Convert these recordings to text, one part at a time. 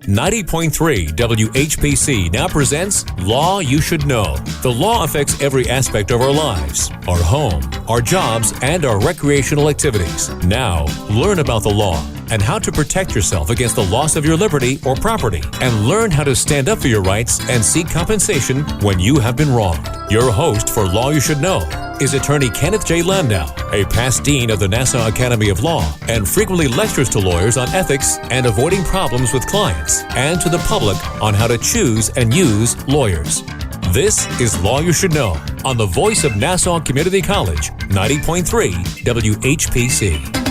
90.3 WHPC now presents Law You Should Know. The law affects every aspect of our lives, our home, our jobs, and our recreational activities. Now, learn about the law and how to protect yourself against the loss of your liberty or property, and learn how to stand up for your rights and seek compensation when you have been wronged. Your host for Law You Should Know is attorney Kenneth J. Landau, a past dean of the Nassau Academy of Law, and frequently lectures to lawyers on ethics and avoiding problems with clients, and to the public on how to choose and use lawyers. This is Law You Should Know on the voice of Nassau Community College, 90.3 WHPC.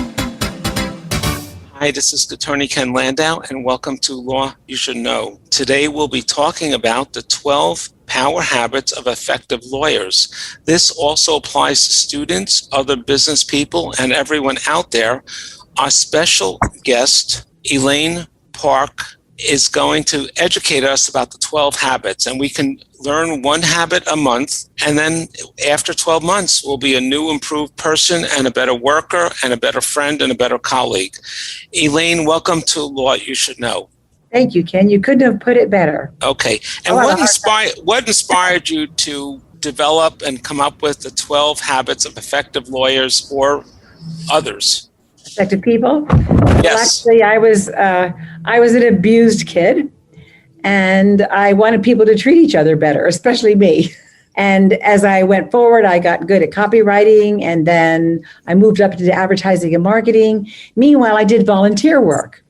Hi, this is attorney Ken Landau, and welcome to Law You Should Know. Today we'll be talking about the 12 power habits of effective lawyers. This also applies to students, other business people, and everyone out there. Our special guest, Elaine Parke, is going to educate us about the 12 habits, and we can learn one habit a month, and then after 12 months we'll be a new improved person and a better worker and a better friend and a better colleague. Elaine, welcome to Law You Should Know. Thank you, Ken. You couldn't have put it better. Okay. And what inspired you to develop and come up with the 12 habits of effective lawyers or others? Effective people? Yes. Well, actually, I was an abused kid, and I wanted people to treat each other better, especially me. And as I went forward, I got good at copywriting, and then I moved up to advertising and marketing. Meanwhile, I did volunteer work.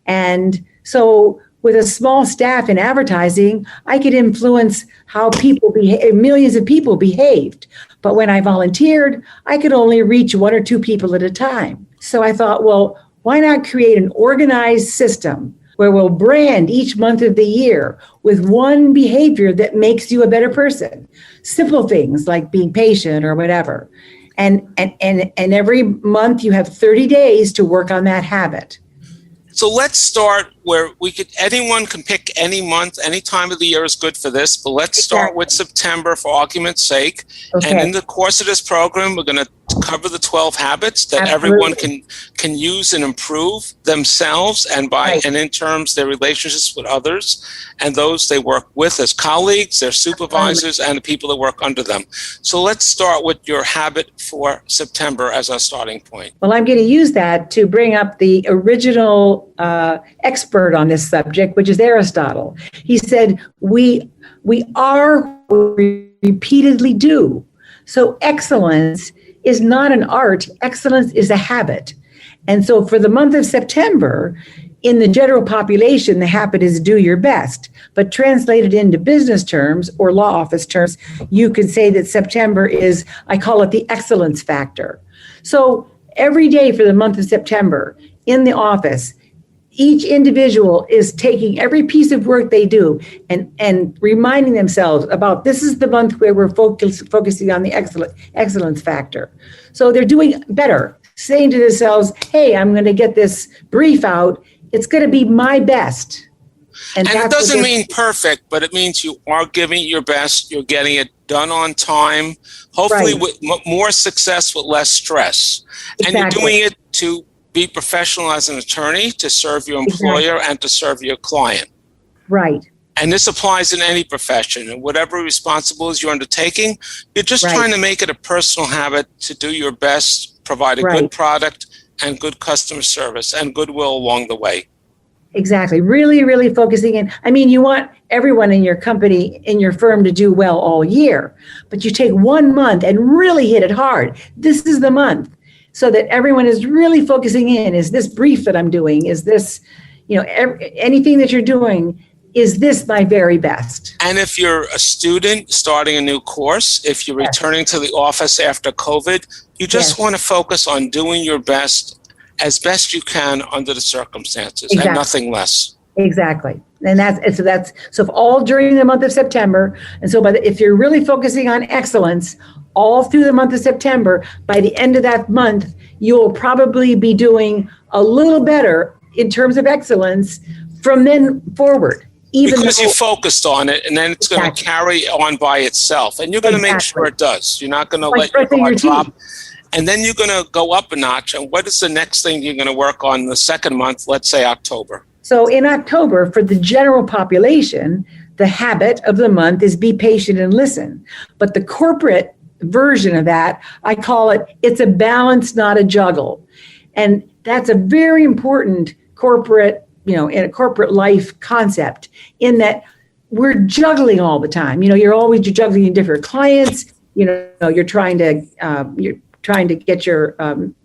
And so with a small staff in advertising, I could influence how millions of people behaved. But when I volunteered, I could only reach one or two people at a time. So I thought, well, why not create an organized system where we'll brand each month of the year with one behavior that makes you a better person? Simple things like being patient or whatever. And every month you have 30 days to work on that habit. So let's start where anyone can pick any month, any time of the year is good for this, but let's start with September for argument's sake. Okay. And in the course of this program, we're going to cover the 12 habits that everyone can use and improve themselves and in terms their relationships with others and those they work with as colleagues, their supervisors, and the people that work under them. So let's start with your habit for September as our starting point. Well, I'm going to use that to bring up the original expert on this subject, which is Aristotle. He said, we are what we repeatedly do. So excellence is not an art. Excellence is a habit. And so for the month of September, in the general population, the habit is do your best. But translated into business terms or law office terms, you could say that September is, I call it the excellence factor. So every day for the month of September in the office, each individual is taking every piece of work they do and reminding themselves about this is the month where we're focusing on the excellence factor. So they're doing better, saying to themselves, hey, I'm going to get this brief out. It's going to be my best. And it doesn't mean perfect, but it means you are giving it your best. You're getting it done on time, hopefully with more success with less stress. Exactly. And you're doing it to be professional as an attorney, to serve your employer and to serve your client. Right. And this applies in any profession. And whatever responsibilities you're undertaking, you're just trying to make it a personal habit to do your best, provide a good product and good customer service and goodwill along the way. Exactly. Really, really focusing in. I mean, you want everyone in your company, in your firm to do well all year, but you take 1 month and really hit it hard. This is the month. So that everyone is really focusing in. Is this brief that I'm doing? Is this, anything that you're doing, is this my very best? And if you're a student starting a new course, if you're returning to the office after COVID, you just want to focus on doing your best as best you can under the circumstances and nothing less. Exactly. And so if all during the month of September, and so if you're really focusing on excellence all through the month of September, by the end of that month, you'll probably be doing a little better in terms of excellence from then forward. Because you focused on it, and then it's going to carry on by itself. And you're going to make sure it does. You're not going to let your guard drop. And then you're going to go up a notch. And what is the next thing you're going to work on the second month, let's say October? So in October, for the general population, the habit of the month is be patient and listen. But the corporate version of that, I call it's a balance, not a juggle. And that's a very important corporate, in a corporate life concept, in that we're juggling all the time. You're juggling different clients. You're trying to get your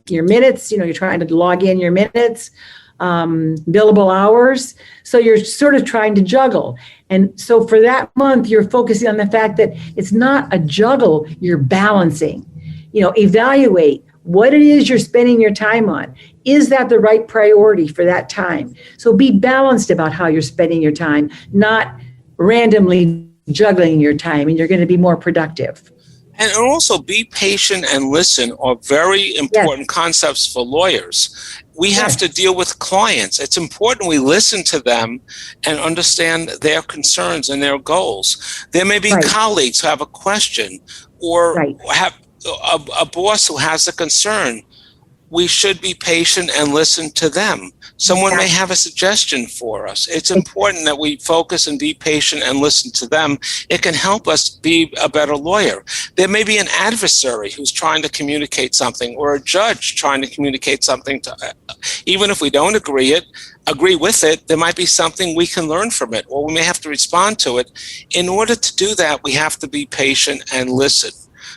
minutes. You're trying to log in your minutes, billable hours. So you're sort of trying to juggle. And so for that month, you're focusing on the fact that it's not a juggle. You're balancing. Evaluate what it is you're spending your time on. Is that the right priority for that time? So be balanced about how you're spending your time, not randomly juggling your time, and you're going to be more productive. And also be patient and listen are very important concepts for lawyers. We have to deal with clients. It's important we listen to them and understand their concerns and their goals. There may be colleagues who have a question or have a boss who has a concern. We should be patient and listen to them. Someone may have a suggestion for us. It's important that we focus and be patient and listen to them. It can help us be a better lawyer. There may be an adversary who's trying to communicate something, or a judge trying to communicate something to, even if we don't agree with it, there might be something we can learn from it, or we may have to respond to it. In order to do that, we have to be patient and listen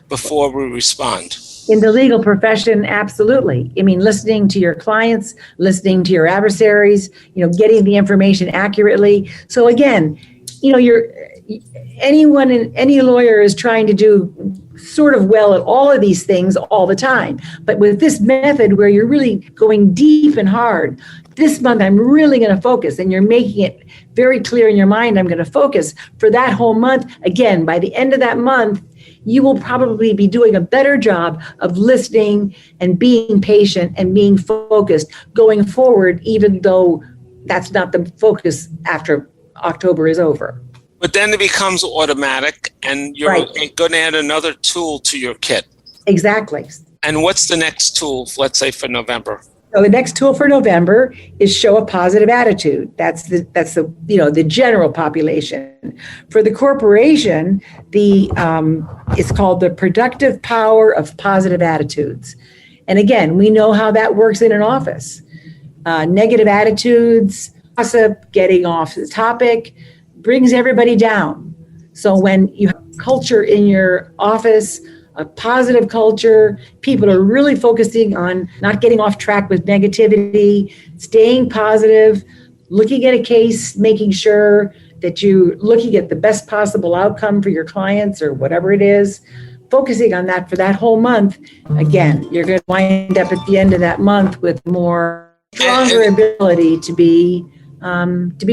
before we respond. In the legal profession, absolutely. I mean, listening to your clients, listening to your adversaries, getting the information accurately. So again, any lawyer is trying to do sort of well at all of these things all the time. But with this method where you're really going deep and hard, this month I'm really going to focus, and you're making it very clear in your mind, I'm going to focus for that whole month. Again, by the end of that month, you will probably be doing a better job of listening and being patient and being focused going forward, even though that's not the focus after October is over. But then it becomes automatic, and you're going to add another tool to your kit. Exactly. And what's the next tool, let's say, for November? So the next tool for November is show a positive attitude. That's the general population. For the corporation, it's called the productive power of positive attitudes. And again, we know how that works in an office. Negative attitudes, gossip, getting off the topic, brings everybody down. So when you have culture in your office, a positive culture, people are really focusing on not getting off track with negativity, staying positive, looking at a case, making sure that you're looking at the best possible outcome for your clients or whatever it is, focusing on that for that whole month. Again, you're going to wind up at the end of that month with stronger ability to be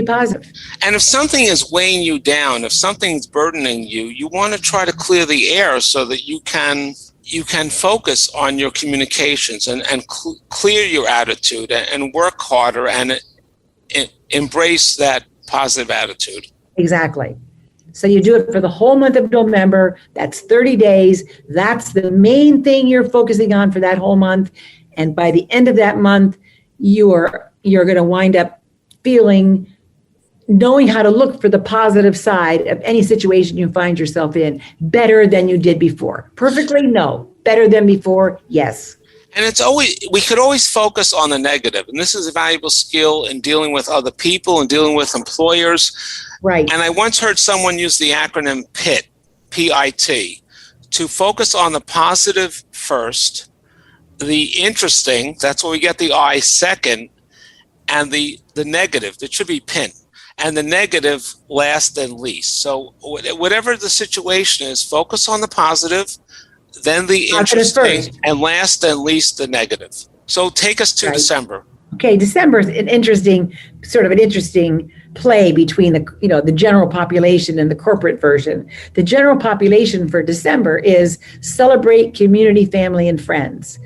positive. And if something is weighing you down, if something's burdening you, you want to try to clear the air so that you can focus on your communications and clear your attitude and work harder and embrace that positive attitude. Exactly. So you do it for the whole month of November. That's 30 days. That's the main thing you're focusing on for that whole month. And by the end of that month, you're going to wind up knowing how to look for the positive side of any situation you find yourself in better than you did before. Perfectly? No. Better than before? Yes. And we could always focus on the negative. And this is a valuable skill in dealing with other people and dealing with employers. Right. And I once heard someone use the acronym PIT, P-I-T, to focus on the positive first, the interesting, that's where we get the I, second, and the negative, that should be PIN, and the negative last and least. So whatever the situation is, focus on the positive, then the interesting, and last and least the negative. So take us to December. Okay, December is an interesting play between the general population and the corporate version. The general population for December is celebrate community, family, and friends.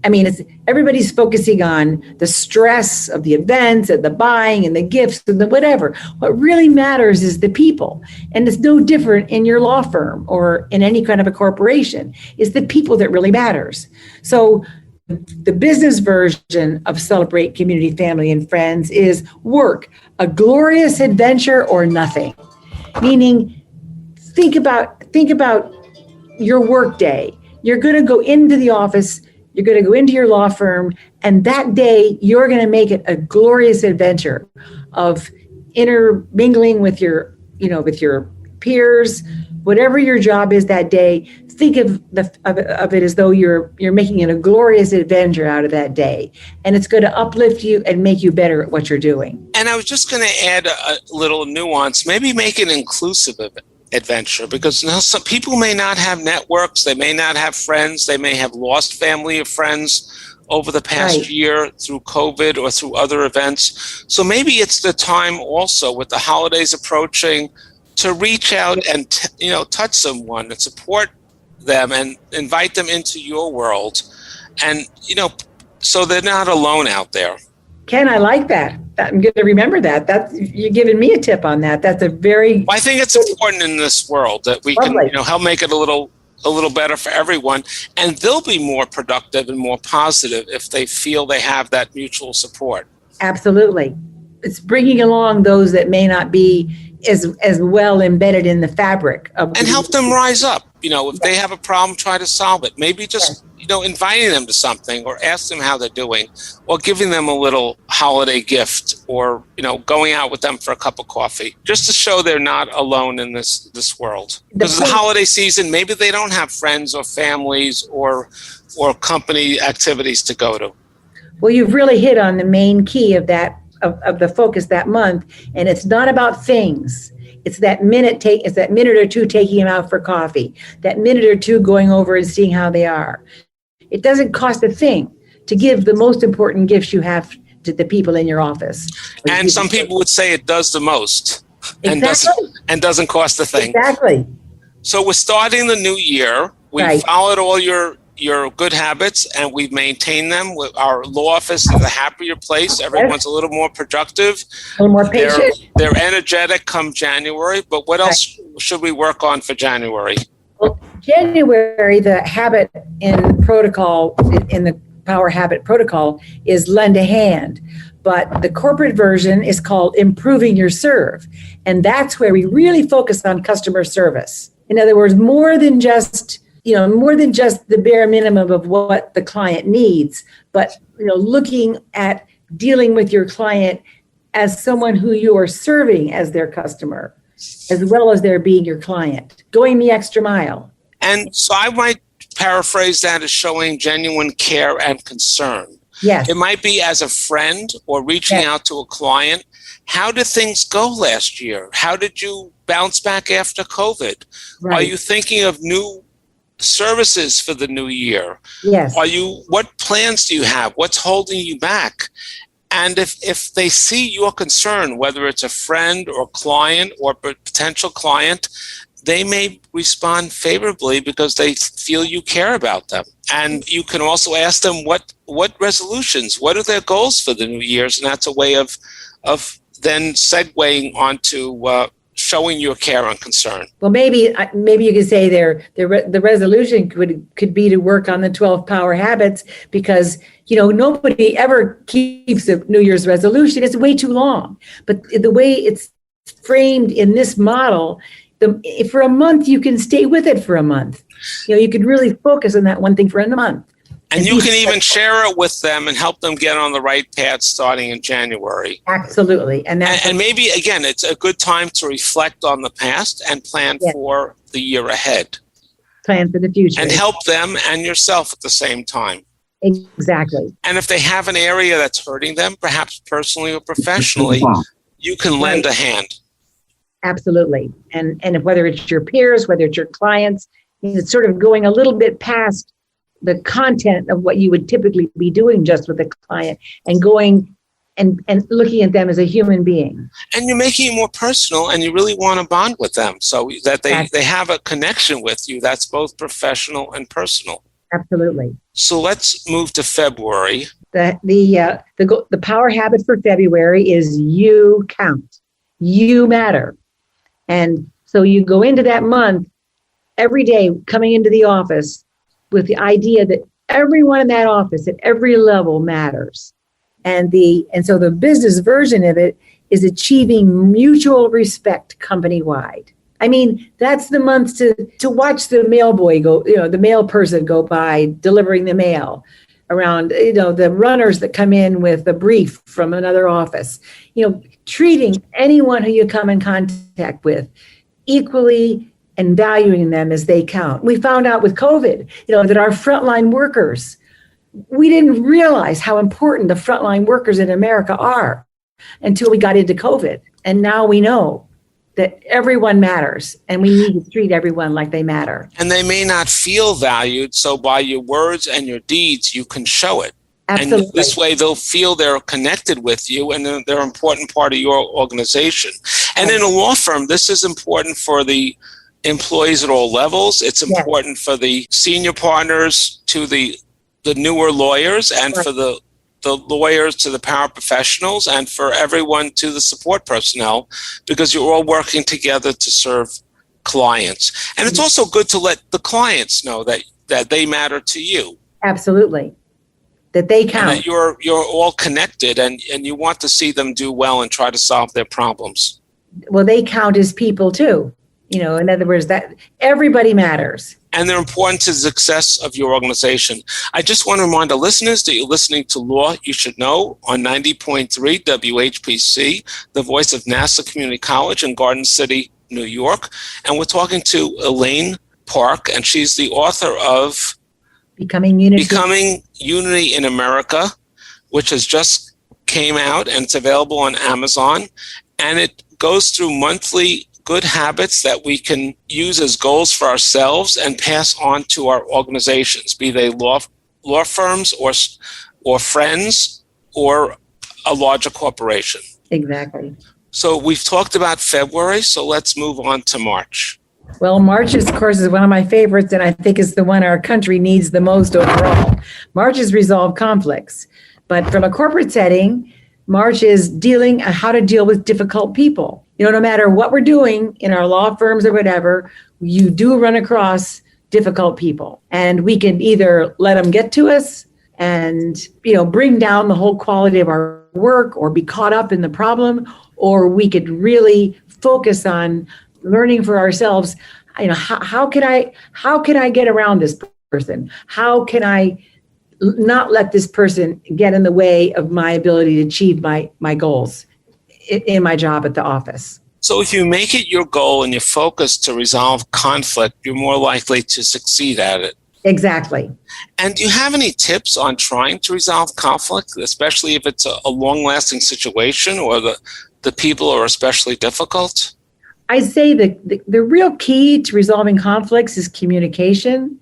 I mean, everybody's focusing on the stress of the events and the buying and the gifts and the whatever. What really matters is the people. And it's no different in your law firm or in any kind of a corporation. It's the people that really matters. So the business version of celebrate community, family, and friends is work, a glorious adventure or nothing. Meaning, think about your work day. You're going to go into the office, you're going to go into your law firm, and that day you're going to make it a glorious adventure of intermingling with your peers, whatever your job is that day. Think of it as though you're making it a glorious adventure out of that day, and it's going to uplift you and make you better at what you're doing. And I was just going to add a little nuance, maybe make it inclusive of adventure, because now some people may not have networks, they may not have friends, they may have lost family or friends over the past year through COVID or through other events. So maybe it's the time also, with the holidays approaching, to reach out and touch someone and support them and invite them into your world, and so they're not alone out there. Ken, I like that. I'm going to remember that. You're giving me a tip on that. That's a very. I think it's important in this world that we can help make it a little better for everyone, and they'll be more productive and more positive if they feel they have that mutual support. Absolutely. It's bringing along those that may not be as well embedded in the fabric of, and help them rise up. If they have a problem, try to solve it. Maybe just inviting them to something, or ask them how they're doing, or giving them a little holiday gift, or going out with them for a cup of coffee, just to show they're not alone in this world. Because it's the holiday season, maybe they don't have friends or families or company activities to go to. Well, you've really hit on the main key of that. Of the focus that month, and it's not about things. It's that minute or two taking them out for coffee, that minute or two going over and seeing how they are. It doesn't cost a thing to give the most important gifts you have to the people in your office. And some people would say it does the most, exactly. and doesn't cost a thing. Exactly. So we're starting the new year. We followed all your good habits, and we've maintained them. Our law office is a happier place. Everyone's a little more productive. A little more patient. They're energetic come January, but what else should we work on for January? Well, January, the habit in the Power Habit Protocol is lend a hand. But the corporate version is called improving your serve. And that's where we really focus on customer service. In other words, more than just the bare minimum of what the client needs, but looking at dealing with your client as someone who you are serving as their customer, as well as their being your client, going the extra mile. And so I might paraphrase that as showing genuine care and concern. Yes. It might be as a friend or reaching out to a client. How did things go last year? How did you bounce back after COVID? Right. Are you thinking of new services for the new year? Yes. What plans do you have? What's holding you back? And if they see your concern, whether it's a friend or client or potential client, they may respond favorably because they feel you care about them. And you can also ask them what resolutions, what are their goals for the new year's, and that's a way of then segueing onto showing your care and concern. Well, maybe you could say the resolution could be to work on the 12 power habits, because nobody ever keeps a New Year's resolution. It's way too long. But the way it's framed in this model, for a month you can stay with it for a month. You could really focus on that one thing for a month. And you can even share it with them and help them get on the right path starting in January. Absolutely. And maybe, again, it's a good time to reflect on the past and plan for the year ahead. Plan for the future. And help them and yourself at the same time. Exactly. And if they have an area that's hurting them, perhaps personally or professionally, you can lend a hand. Absolutely. And whether it's your peers, whether it's your clients, it's sort of going a little bit past the content of what you would typically be doing just with a client, and going and looking at them as a human being. And you're making it more personal, and you really want to bond with them so that they have a connection with you that's both professional and personal. Absolutely. So let's move to February. The power habit for February is you count. You matter. And so you go into that month every day coming into the office with the idea that everyone in that office at every level matters. And so the business version of it is achieving mutual respect company-wide. I mean, that's the month to watch the mail boy go, the mail person go by delivering the mail around, the runners that come in with a brief from another office, treating anyone who you come in contact with equally and valuing them as they count. We found out with COVID, that our frontline workers, we didn't realize how important the frontline workers in America are until we got into COVID. And now we know that everyone matters and we need to treat everyone like they matter. And they may not feel valued, so by your words and your deeds, you can show it. Absolutely. And this way they'll feel they're connected with you and they're an important part of your organization. And in a law firm, this is important for the employees at all levels. It's important for the senior partners to the newer lawyers, and for the lawyers to the paraprofessionals, and for everyone to the support personnel, because you're all working together to serve clients. And it's also good to let the clients know that they matter to you. Absolutely. That they count. And that you're all connected, and you want to see them do well and try to solve their problems. Well, they count as people too. In other words, that everybody matters. And they're important to the success of your organization. I just want to remind the listeners that you're listening to Law You Should Know on 90.3 WHPC, the voice of Nassau Community College in Garden City, New York. And we're talking to Elaine Parke, and she's the author of Becoming Unity in America, which has just came out, and it's available on Amazon. And it goes through monthly good habits that we can use as goals for ourselves and pass on to our organizations, be they law firms or friends or a larger corporation. Exactly. So we've talked about February, so let's move on to March. Well, March, of course, is one of my favorites, and I think it's the one our country needs the most overall. March is resolve conflicts. But from a corporate setting, March is how to deal with difficult people. No matter what we're doing in our law firms or whatever, you do run across difficult people. And we can either let them get to us and, bring down the whole quality of our work, or be caught up in the problem, or we could really focus on learning for ourselves. How can I get around this person? How can I not let this person get in the way of my ability to achieve my goals in my job at the office? So if you make it your goal and your focus to resolve conflict, you're more likely to succeed at it. Exactly. And do you have any tips on trying to resolve conflict, especially if it's a long-lasting situation or the people are especially difficult? I say that the real key to resolving conflicts is communication.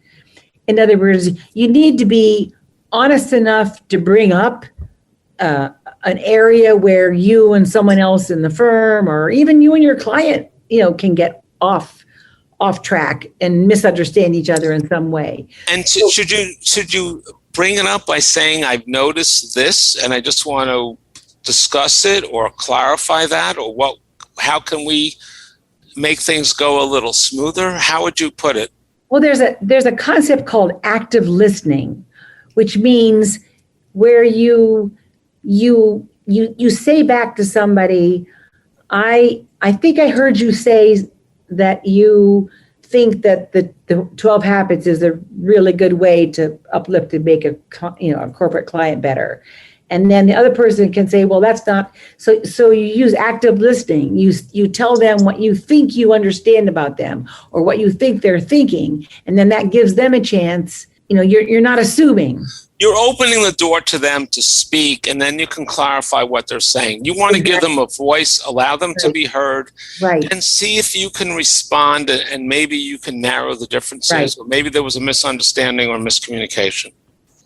In other words, you need to be honest enough to bring up an area where you and someone else in the firm, or even you and your client, can get off track and misunderstand each other in some way. And should you bring it up by saying, I've noticed this and I just want to discuss it or clarify that, or how can we make things go a little smoother? How would you put it? Well, there's a concept called active listening, which means where you say back to somebody, I think I heard you say that you think that the 12 habits is a really good way to uplift and make a corporate client better. And then the other person can say, well, that's not, so you use active listening. You tell them what you think you understand about them, or what you think they're thinking. And then that gives them a chance. You're not assuming. You're opening the door to them to speak, and then you can clarify what they're saying. You want to give them a voice, allow them to be heard, and see if you can respond, and maybe you can narrow the differences, or maybe there was a misunderstanding or miscommunication.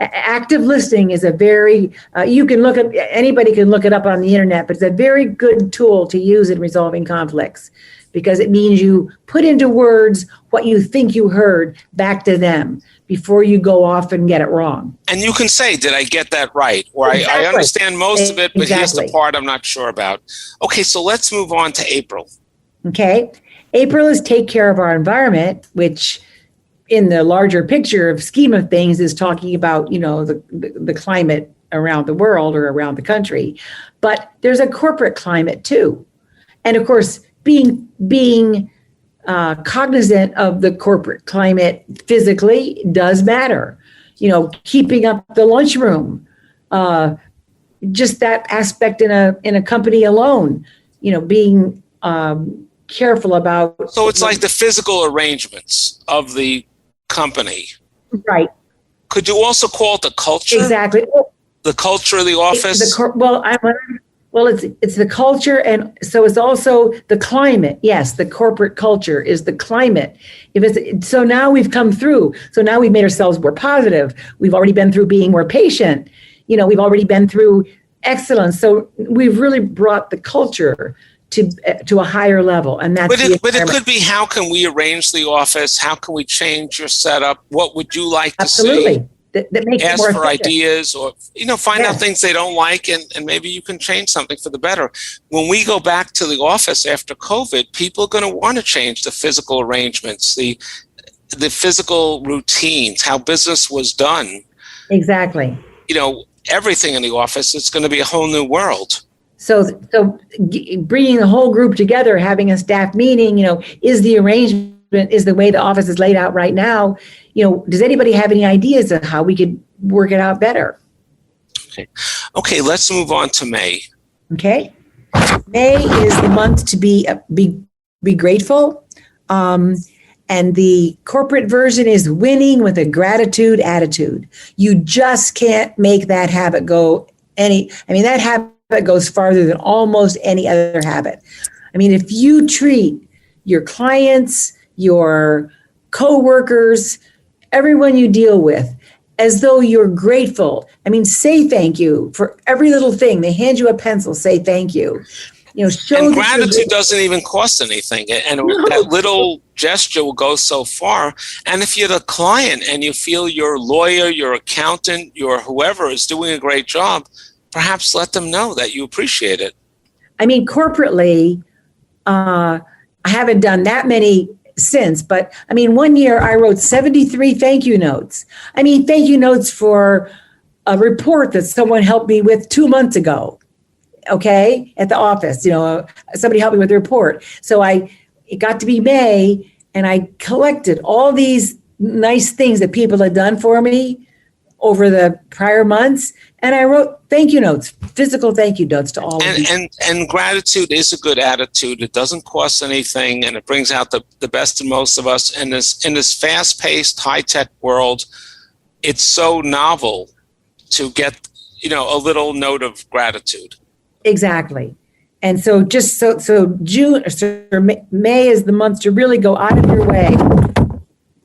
Active listening is a very, anybody can look it up on the internet, but it's a very good tool to use in resolving conflicts, because it means you put into words what you think you heard back to them before you go off and get it wrong. And you can say, did I get that right? Or I understand most of it, but here's the part I'm not sure about. Okay, so let's move on to April. Okay. April is take care of our environment, which in the larger picture of scheme of things is talking about, the climate around the world or around the country. But there's a corporate climate too. And of course, being cognizant of the corporate climate physically does matter. Keeping up the lunchroom, just that aspect in a company alone, being careful about. So it's like the physical arrangements of the company. Right. Could you also call it the culture? Exactly. The culture of the office? It's the culture, and so it's also the climate. Yes, the corporate culture is the climate. So now we've come through. So now we've made ourselves more positive. We've already been through being more patient. We've already been through excellence. So we've really brought the culture to a higher level, and that's. But it could be, how can we arrange the office? How can we change your setup? What would you like to see? Absolutely. That makes ask it more for efficient. ideas, or find out things they don't like, and maybe you can change something for the better. When we go back to the office after COVID, people are going to want to change the physical arrangements, the physical routines, how business was done. Exactly. Everything in the office, it's going to be a whole new world. So bringing the whole group together, having a staff meeting, is the arrangement, is the way the office is laid out right now. Does anybody have any ideas of how we could work it out better? Okay, let's move on to May. Okay. May is the month to be grateful. And the corporate version is winning with a gratitude attitude. You just can't make that habit go that habit goes farther than almost any other habit. If you treat your clients, your coworkers, everyone you deal with, as though you're grateful. Say thank you for every little thing. They hand you a pencil, say thank you. Show and gratitude doesn't even cost anything. And that little gesture will go so far. And if you're the client and you feel your lawyer, your accountant, your whoever is doing a great job, perhaps let them know that you appreciate it. Corporately, I haven't done that many since, but 1 year I wrote 73 thank you notes. Thank you notes for a report that someone helped me with 2 months ago. Okay, at the office, somebody helped me with the report. So it got to be May, and I collected all these nice things that people had done for me over the prior months, and I wrote thank you notes, physical thank you notes to all of them. And gratitude is a good attitude. It doesn't cost anything, and it brings out the best in most of us. And in this fast-paced, high-tech world, it's so novel to get a little note of gratitude. Exactly. And so May is the month to really go out of your way,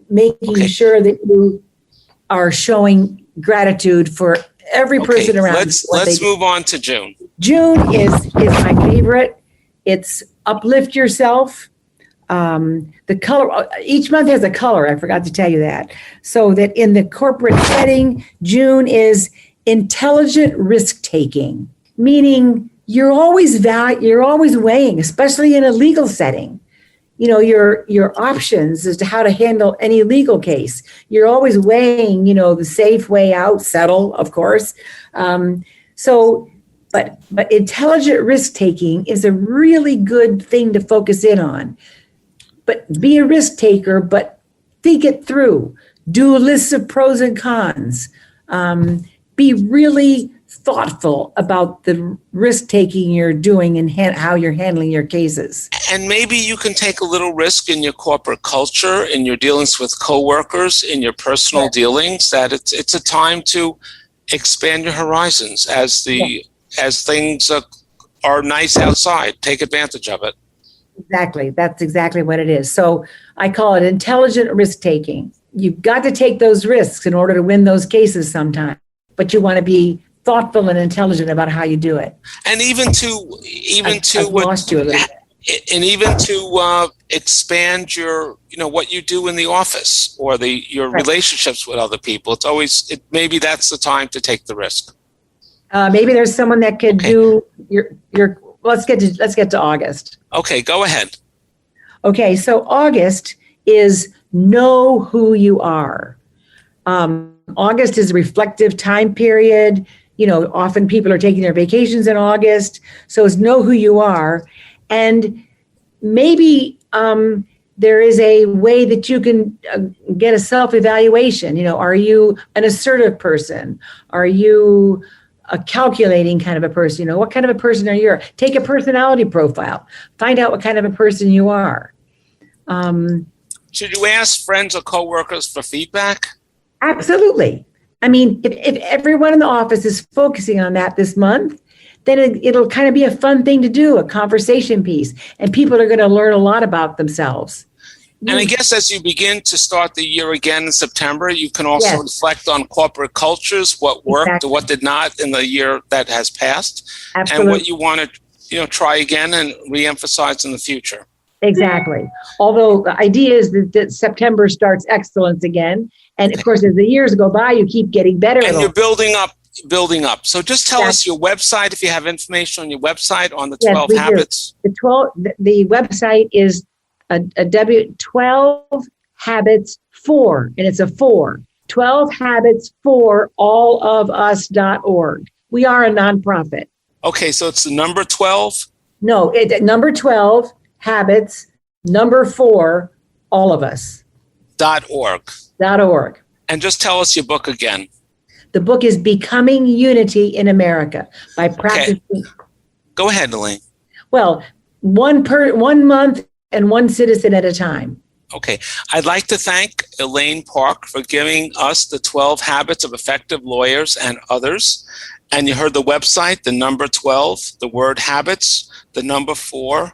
making sure that you are showing gratitude for every person around. Let's move on to June. June is my favorite. It's uplift yourself. The color, each month has a color. I forgot to tell you that. So that in the corporate setting, June is intelligent risk taking. Meaning you're always weighing, especially in a legal setting, your options as to how to handle any legal case. You're always weighing, the safe way out, settle, of course. But intelligent risk taking is a really good thing to focus in on. But be a risk taker, but think it through. Do lists of pros and cons. Be really thoughtful about the risk-taking you're doing and how you're handling your cases. And maybe you can take a little risk in your corporate culture, in your dealings with coworkers, in your personal dealings, that it's a time to expand your horizons as things are nice outside. Take advantage of it. Exactly. That's exactly what it is. So I call it intelligent risk-taking. You've got to take those risks in order to win those cases sometimes, but you want to be thoughtful and intelligent about how you do it. And even to expand your, what you do in the office or your relationships with other people. It's always, maybe that's the time to take the risk. Maybe there's someone that could do your, let's get to August. Okay, go ahead. Okay. So August is know who you are. August is a reflective time period. Often people are taking their vacations in August. So it's know who you are. And maybe there is a way that you can get a self-evaluation. Are you an assertive person? Are you a calculating kind of a person? What kind of a person are you? Take a personality profile. Find out what kind of a person you are. Should you ask friends or coworkers for feedback? Absolutely. I mean, if everyone in the office is focusing on that this month, then it'll kind of be a fun thing to do, a conversation piece, and people are going to learn a lot about themselves. And I guess as you begin to start the year again in September, you can also reflect on corporate cultures, what worked or what did not in the year that has passed, and what you want to try again and reemphasize in the future. Exactly. Although the idea is that September starts excellence again. And of course, as the years go by, you keep getting better. And you're building up. So just tell us your website, if you have information on your website on the 12 habits. The website is a 12 habits for, and it's a 4. 12 habits for allofus.org. We are a nonprofit. Okay, so it's the number 12? No, number 12 habits, number 4 all of us. .org. And just tell us your book again. The book is Becoming Unity in America by practicing. Okay. Go ahead, Elaine. Well, one month and one citizen at a time. Okay. I'd like to thank Elaine Parke for giving us the 12 habits of effective lawyers and others. And you heard the website, the number 12, the word habits, the number 4,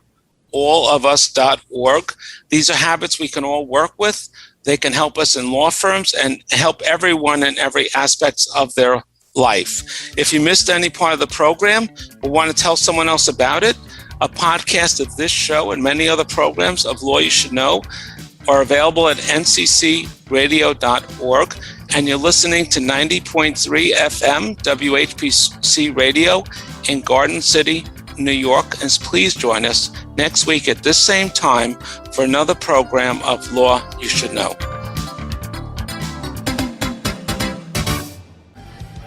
allofus.org. These are habits we can all work with. They can help us in law firms and help everyone in every aspect of their life. If you missed any part of the program or want to tell someone else about it, a podcast of this show and many other programs of Law You Should Know are available at nccradio.org. And you're listening to 90.3 FM WHPC Radio in Garden City, New York. And please join us next week at this same time for another program of Law You Should Know.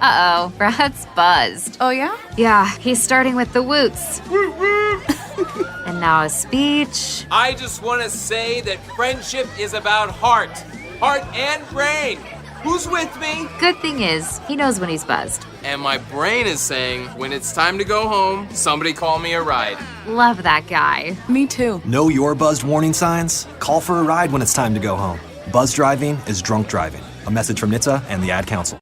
Uh-oh, Brad's buzzed. Oh, yeah? Yeah, he's starting with the woots. And now a speech. I just want to say that friendship is about heart and brain. Who's with me? Good thing is, he knows when he's buzzed. And my brain is saying, when it's time to go home, somebody call me a ride. Love that guy. Me too. Know your buzzed warning signs? Call for a ride when it's time to go home. Buzz driving is drunk driving. A message from NHTSA and the Ad Council.